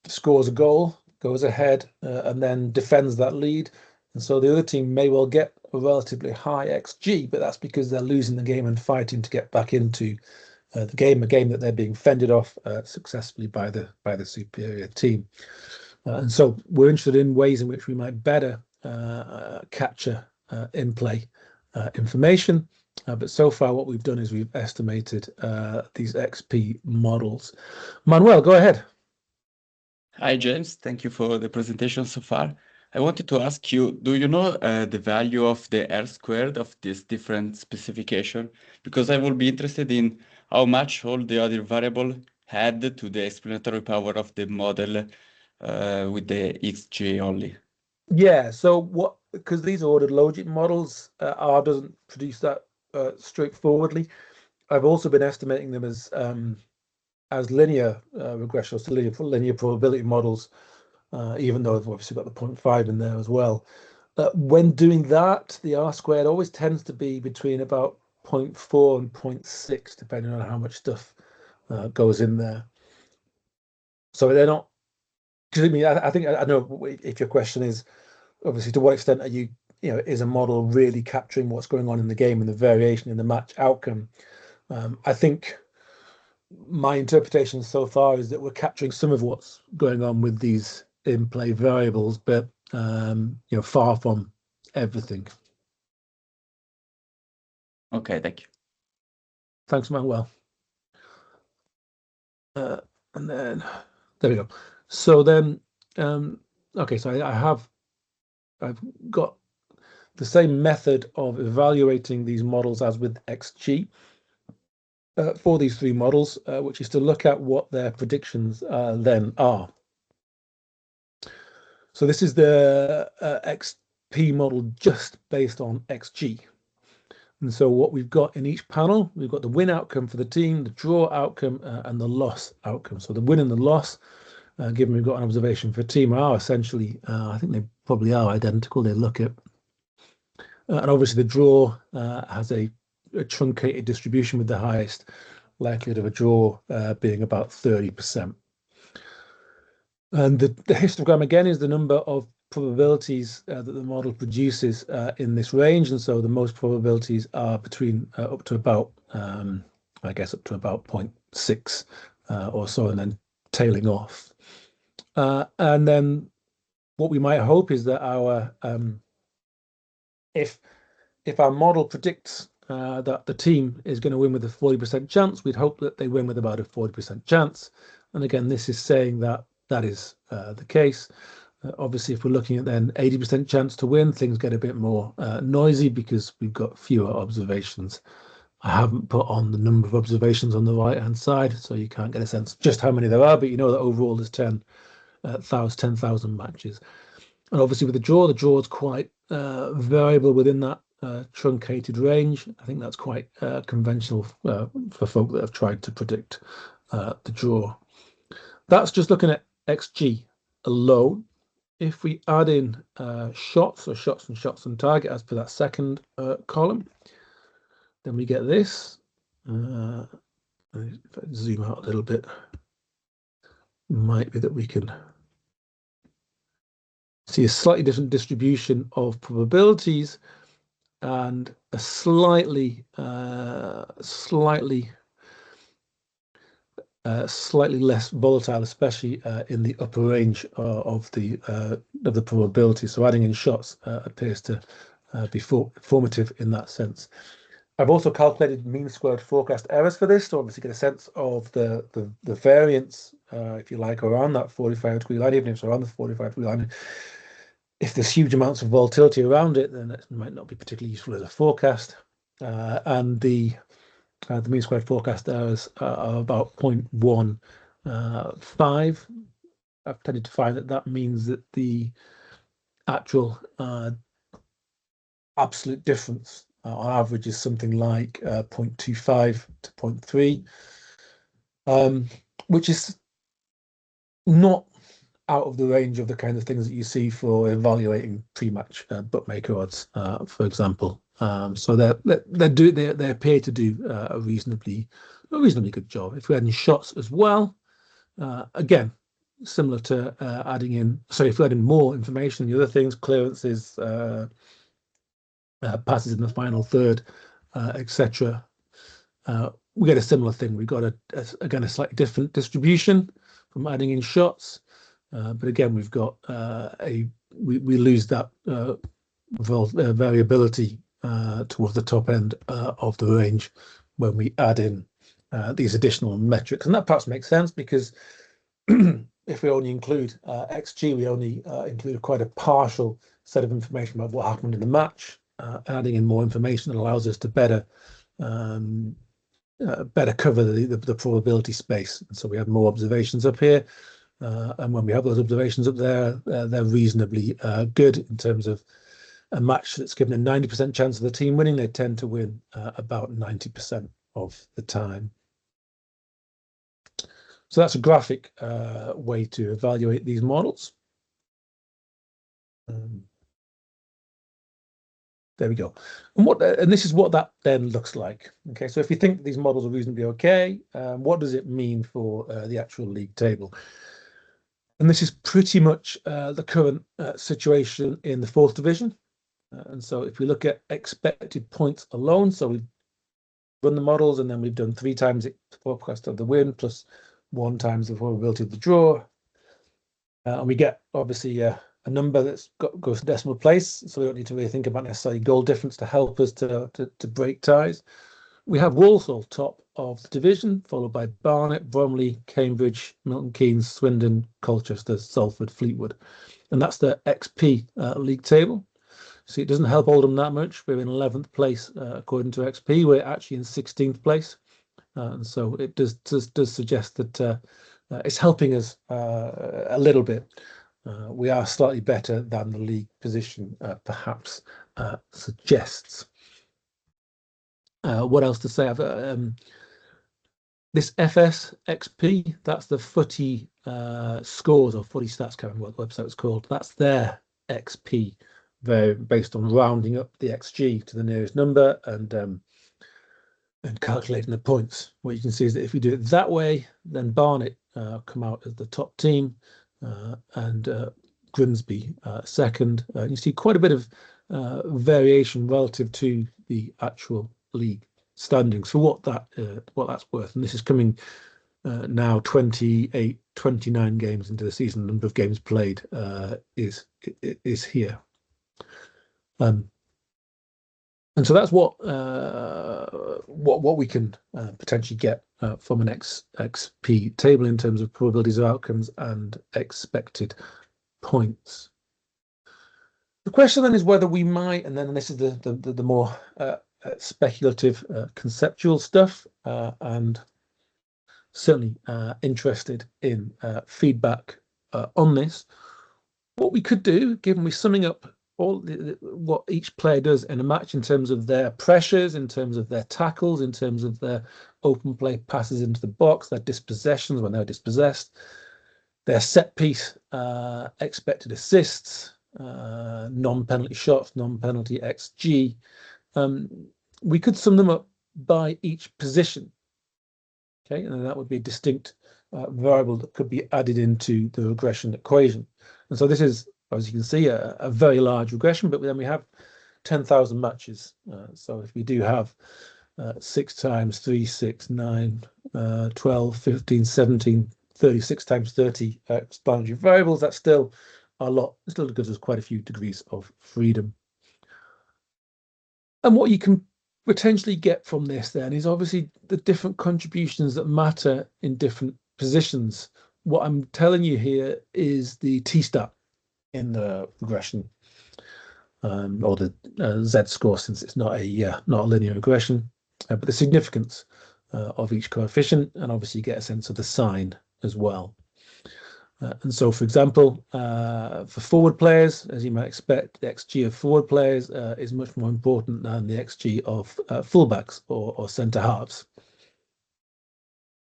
scores a goal, goes ahead, and then defends that lead. And so the other team may well get a relatively high XG, but that's because they're losing the game and fighting to get back into the game, a game that they're being fended off successfully by the superior team. And so we're interested in ways in which we might better capture in-play information. But so far, what we've done is we've estimated these XP models. Manuel, go ahead. Hi, James. Thank you for the presentation so far. I wanted to ask you, do you know the value of the R squared of this different specification? Because I will be interested in how much all the other variable add to the explanatory power of the model with the XG only. Yeah, so because these are ordered logit models, R doesn't produce that straightforwardly. I've also been estimating them as linear regression, so linear probability models, even though I've obviously got the 0.5 in there as well. When doing that, the R squared always tends to be between about 0.4 and 0.6, depending on how much stuff goes in there. So they're not, because I mean, I think I know if your question is obviously to what extent are you know, is a model really capturing what's going on in the game and the variation in the match outcome? I think my interpretation so far is that we're capturing some of what's going on with these in-play variables, but you know, far from everything. Okay, thank you. Thanks, Manuel. And then there we go. So then, okay, so I've got the same method of evaluating these models as with XG for these three models, which is to look at what their predictions then are. So this is the XP model just based on XG. And so what we've got in each panel, we've got the win outcome for the team, the draw outcome, and the loss outcome. So the win and the loss, given we've got an observation for a team, are essentially, I think they probably are identical. They look at, and obviously the draw has a truncated distribution with the highest likelihood of a draw being about 30%. And the histogram again is the number of probabilities that the model produces in this range, and so the most probabilities are between up to about I guess up to about 0.6 or so, and then tailing off. And then what we might hope is that our if our model predicts that the team is going to win with a 40% chance, we'd hope that they win with about a 40% chance. And again, this is saying that that is the case. Obviously, if we're looking at then 80% chance to win, things get a bit more noisy because we've got fewer observations. I haven't put on the number of observations on the right-hand side, so you can't get a sense of just how many there are, but you know that overall there's 10,000 matches. And obviously with the draw is quite variable within that truncated range. I think that's quite conventional for folk that have tried to predict the draw. That's just looking at XG alone. If we add in shots, or shots and shots on target as per that second column, then we get this. If I zoom out a little bit, might be that we can see a slightly different distribution of probabilities and a slightly less volatile, especially in the upper range of the probability. So adding in shots appears to be formative in that sense. I've also calculated mean squared forecast errors for this to obviously get a sense of the variance, if you like, around that 45-degree line, even if it's around the 45-degree line. If there's huge amounts of volatility around it, then it might not be particularly useful as a forecast. And the mean squared forecast errors are about 0.15. I've tended to find that means that the actual absolute difference on average is something like 0.25 to 0.3, which is not out of the range of the kind of things that you see for evaluating pre-match bookmaker odds, for example. So they appear to do a reasonably good job. If we add in shots as well, again, similar to adding in. So if we add in more information, the other things, clearances, passes in the final third, etc., we get a similar thing. We've got again a slightly different distribution from adding in shots. But again, we've got we lose that variability towards the top end of the range when we add in these additional metrics, and that perhaps makes sense because if we only include XG, we only include quite a partial set of information about what happened in the match. Adding in more information that allows us to better cover the probability space, and so we have more observations up here. And when we have those observations up there, they're reasonably good in terms of a match that's given a 90% chance of the team winning. They tend to win about 90% of the time. So that's a graphic way to evaluate these models. There we go. And this is what that then looks like. Okay, so if you think these models are reasonably okay, what does it mean for the actual league table? And this is pretty much the current situation in the 4th division. And so if we look at expected points alone, so we've run the models and then we've done 3 times the forecast of the win plus 1 times the probability of the draw. And we get obviously a number that's goes to decimal place, so we don't need to really think about necessarily goal difference to help us to break ties. We have Walsall top of the division, followed by Barnet, Bromley, Cambridge, Milton Keynes, Swindon, Colchester, Salford, Fleetwood. And that's the XP league table. See, it doesn't help Oldham that much. We're in 11th place according to XP. We're actually in 16th place. And so it does suggest that it's helping us a little bit. We are slightly better than the league position perhaps suggests. What else to say? This FSXP, that's the footy scores or footy stats, can't remember what the website was called. That's their XP, based on rounding up the XG to the nearest number and calculating the points. What you can see is that if we do it that way, then Barnet come out as the top team and Grimsby second. You see quite a bit of variation relative to the actual league standings for what that's worth. And this is coming now 29 games into the season. The number of games played is here. And so that's what we can potentially get from an XP table in terms of probabilities of outcomes and expected points. The question then is whether we might, and then this is the more speculative conceptual stuff, and certainly interested in feedback on this. What we could do, given we're summing up what each player does in a match in terms of their pressures, in terms of their tackles, in terms of their open play passes into the box, their dispossessions when they're dispossessed, their set piece expected assists, non-penalty shots, non-penalty XG. We could sum them up by each position. Okay, and that would be a distinct variable that could be added into the regression equation. And so this is, as you can see, a very large regression, but then we have 10,000 matches. So if we do have 6 times 3, 6, 9, 12, 15, 17, 36 times 30 explanatory variables, that's still a lot. It still gives us quite a few degrees of freedom. And what you can potentially get from this then is obviously the different contributions that matter in different positions. What I'm telling you here is the t-stat in the regression, or the z-score, since it's not a linear regression, but the significance of each coefficient, and obviously you get a sense of the sign as well. And so, for example, for forward players, as you might expect, the XG of forward players is much more important than the XG of fullbacks or centre halves.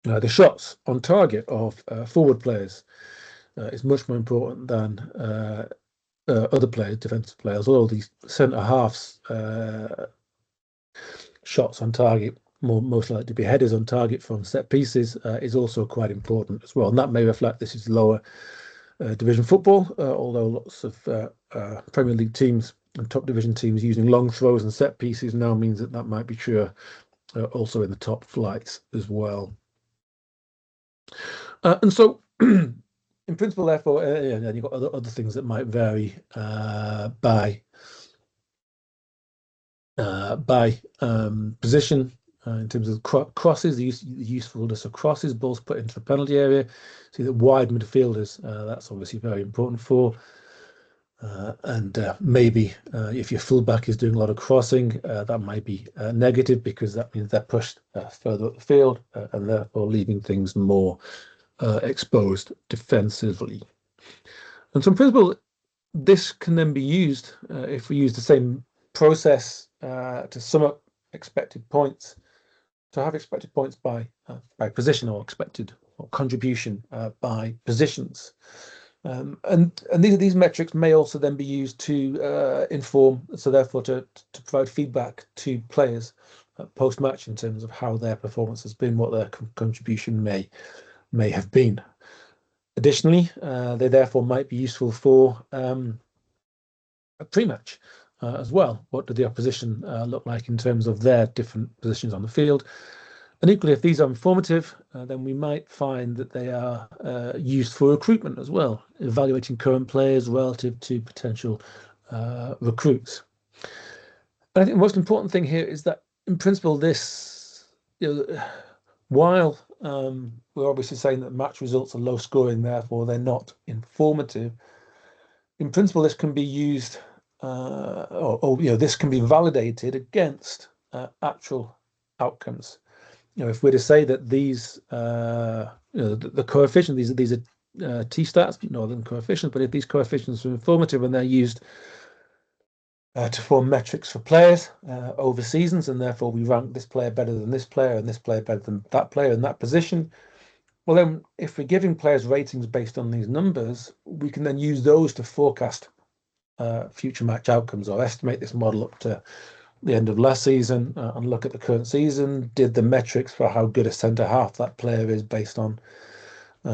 The shots on target of forward players is much more important than other players, defensive players. Although these centre halves shots on target, most likely to be headers on target from set pieces, is also quite important as well. And that may reflect this is lower division football, although lots of Premier League teams and top division teams using long throws and set pieces now means that might be true also in the top flights as well. And so, in principle, therefore, and you've got other things that might vary by position. In terms of crosses, the usefulness of crosses, balls put into the penalty area. See that wide midfielders, that's obviously very important for. And maybe if your fullback is doing a lot of crossing, that might be negative, because that means they're pushed further up the field and therefore leaving things more exposed defensively. And so in principle, this can then be used if we use the same process to sum up expected points, to have expected points by position, or expected or contribution by positions. And these metrics may also then be used to inform, so therefore to provide feedback to players post-match in terms of how their performance has been, what their contribution may have been. Additionally, they therefore might be useful for a pre-match as well. What did the opposition look like in terms of their different positions on the field? And equally, if these are informative, then we might find that they are used for recruitment as well, evaluating current players relative to potential recruits. And I think the most important thing here is that, in principle, this, while we're obviously saying that match results are low scoring, therefore they're not informative, in principle, this can be used, this can be validated against actual outcomes. If we're to say that these, the coefficient, these are t-stats, northern coefficients, but if these coefficients are informative and they're used to form metrics for players over seasons, and therefore we rank this player better than this player and this player better than that player in that position, well then, if we're giving players ratings based on these numbers, we can then use those to forecast future match outcomes, or estimate this model up to the end of last season and look at the current season. Did the metrics for how good a centre half that player is based on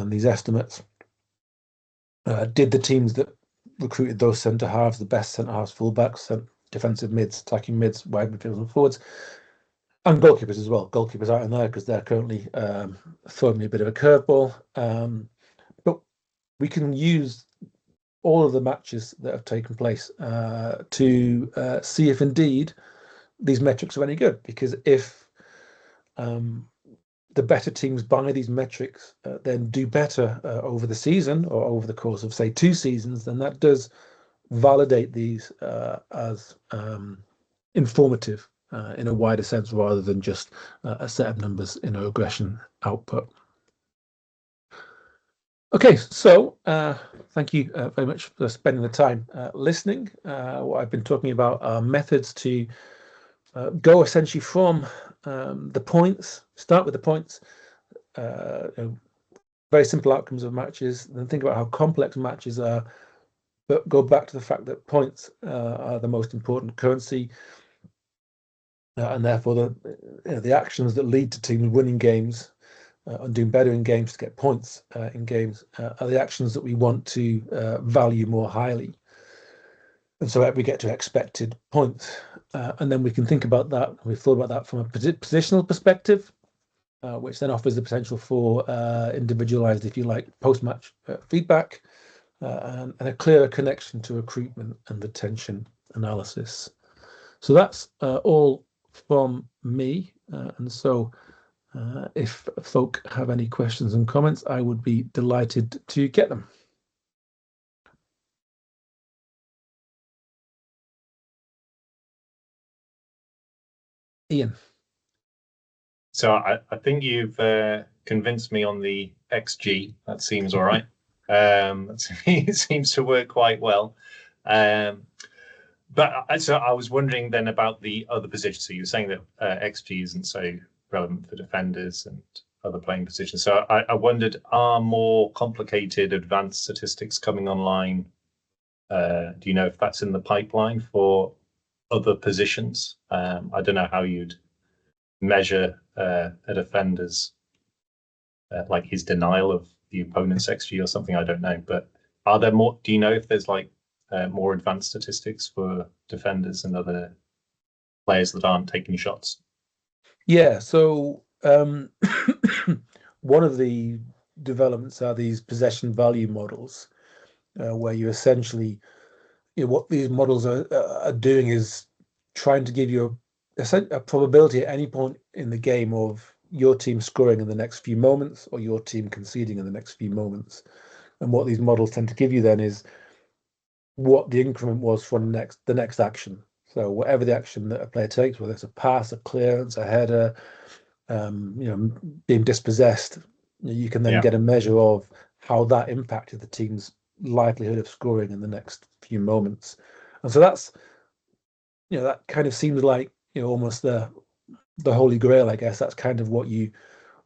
these estimates? Did the teams that recruited those centre halves, the best centre halves, fullbacks, defensive mids, attacking mids, wide midfielders and forwards, and goalkeepers as well. Goalkeepers aren't in there because they're currently throwing me a bit of a curveball. But we can use all of the matches that have taken place to see if indeed these metrics are any good, because if the better teams by these metrics then do better over the season, or over the course of, say, 2 seasons, then that does validate these as informative in a wider sense, rather than just a set of numbers in a regression output. Okay, so thank you very much for spending the time listening. What I've been talking about are methods to go essentially from the points, start with the points, very simple outcomes of matches, then think about how complex matches are, but go back to the fact that points are the most important currency, and therefore the actions that lead to teams winning games and doing better in games to get points in games are the actions that we want to value more highly. And so we get to expected points. And then we can think about that. We've thought about that from a positional perspective, which then offers the potential for individualized, if you like, post-match feedback and a clearer connection to recruitment and retention analysis. So that's all from me. And so if folk have any questions and comments, I would be delighted to get them. Ian. So I think you've convinced me on the XG. That seems all right. It seems to work quite well. But so I was wondering then about the other positions. So you were saying that XG isn't so relevant for defenders and other playing positions. So I wondered, are more complicated advanced statistics coming online? Do you know if that's in the pipeline for other positions? I don't know how you'd measure a defender's like his denial of the opponent's XG or something. I don't know, but are there more? Do you know if there's like more advanced statistics for defenders and other players that aren't taking shots? Yeah, so one of the developments are these possession value models, where you essentially, what these models are doing is trying to give you a probability at any point in the game of your team scoring in the next few moments or your team conceding in the next few moments. And what these models tend to give you then is what the increment was from the next action. So whatever the action that a player takes, whether it's a pass, a clearance, a header, being dispossessed, you can then get a measure of how that impacted the team's likelihood of scoring in the next few moments. And so that's, that kind of seems like, almost the holy grail, I guess. That's kind of what you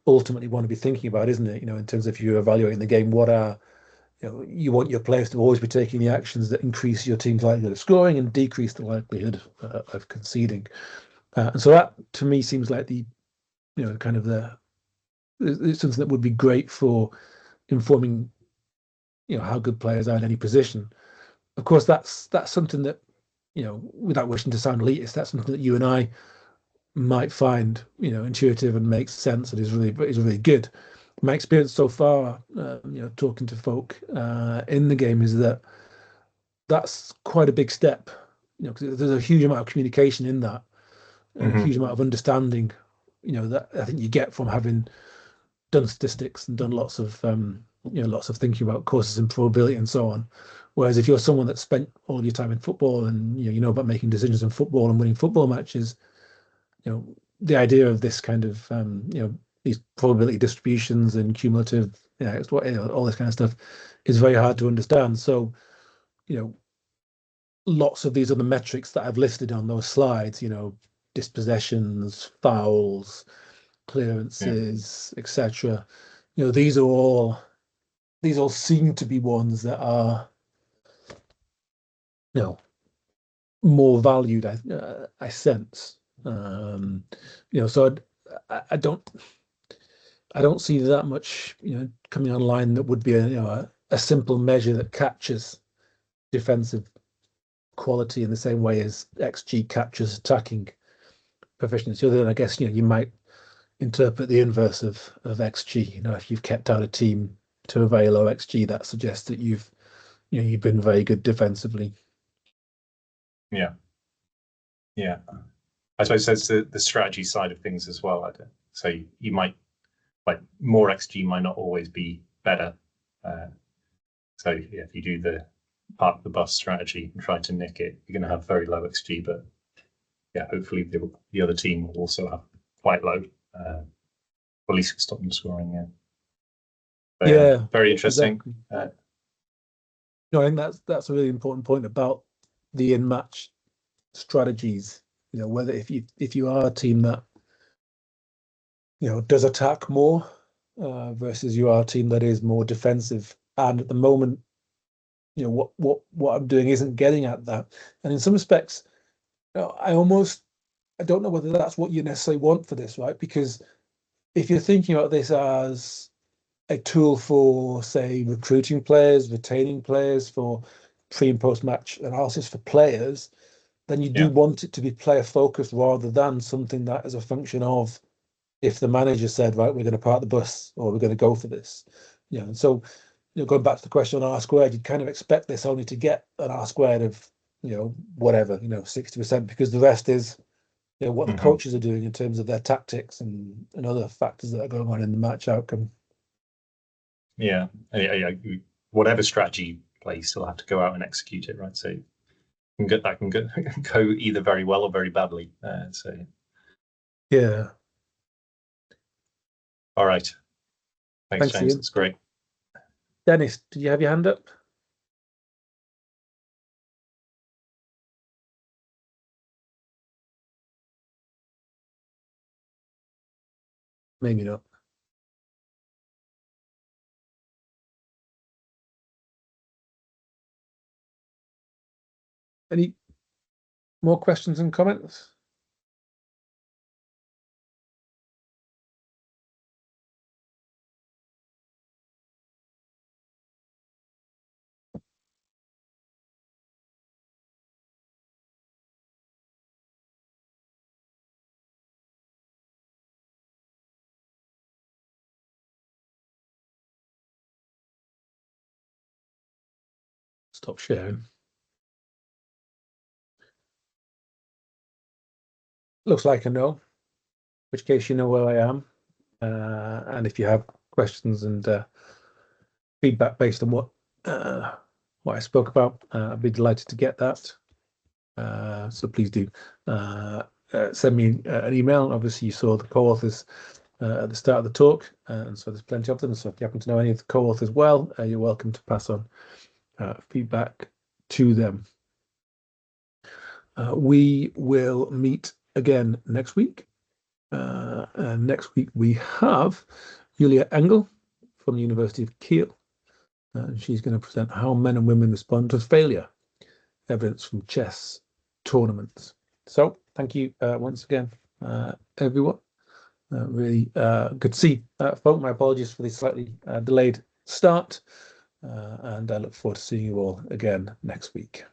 ultimately want to be thinking about, isn't it? In terms of if you're evaluating the game, what are, you want your players to always be taking the actions that increase your team's likelihood of scoring and decrease the likelihood of conceding. And so that, to me, seems like the, kind of it's something that would be great for informing, how good players are in any position. Of course, that's something that, without wishing to sound elitist, that's something that you and I might find, intuitive and makes sense and is really good. My experience so far, talking to folk in the game, is that that's quite a big step. Because there's a huge amount of communication in that, a huge amount of understanding, that I think you get from having done statistics and done lots of thinking about courses and probability and so on. Whereas if you're someone that spent all your time in football and you know about making decisions in football and winning football matches, the idea of this kind of these probability distributions and cumulative, all this kind of stuff is very hard to understand. So, lots of these other metrics that I've listed on those slides, dispossessions, fouls, clearances, etc. These all seem to be ones that are, more valued. I sense. So I don't see that much, coming online that would be a simple measure that captures defensive quality in the same way as XG captures attacking proficiency. Other than, I guess, you might interpret the inverse of XG. If you've kept out a team to a very low XG, that suggests that you've been very good defensively. Yeah. I suppose that's the strategy side of things as well. So you might, like, more XG might not always be better. So yeah, if you do the park the bus strategy and try to nick it, you're going to have very low XG. But yeah, hopefully the other team will also have quite low, or at least stop them scoring. Yeah. Yeah, very interesting. exactly. No, I think that's a really important point about the in-match strategies. Whether if you are a team that does attack more versus you are a team that is more defensive, and at the moment, what I'm doing isn't getting at that. And in some respects, I don't know whether that's what you necessarily want for this, right? Because if you're thinking about this as a tool for, say, recruiting players, retaining players, for pre and post match analysis for players, then you do want it to be player focused rather than something that is a function of if the manager said, right, we're going to park the bus or we're going to go for this. And so going back to the question on R squared, you'd kind of expect this only to get an R squared of whatever 60%, because the rest is what the coaches are doing in terms of their tactics and other factors that are going on in the match outcome. Yeah, whatever strategy you play, you still have to go out and execute it, right? So that can go either very well or very badly. Yeah. All right. Thanks, James. Ian. That's great. Dennis, did you have your hand up? Maybe not. Any more questions and comments? Stop sharing. Looks like a no, in which case you know where I am. And if you have questions and feedback based on what I spoke about, I'd be delighted to get that. So please do send me an email. Obviously, you saw the co-authors at the start of the talk, and so there's plenty of them. So if you happen to know any of the co-authors well, you're welcome to pass on feedback to them. We will meet again next week. And next week we have Julia Engel from the University of Kiel. And she's going to present how men and women respond to failure, evidence from chess tournaments. So thank you once again, everyone. Really good to see folk. My apologies for the slightly delayed start. And I look forward to seeing you all again next week.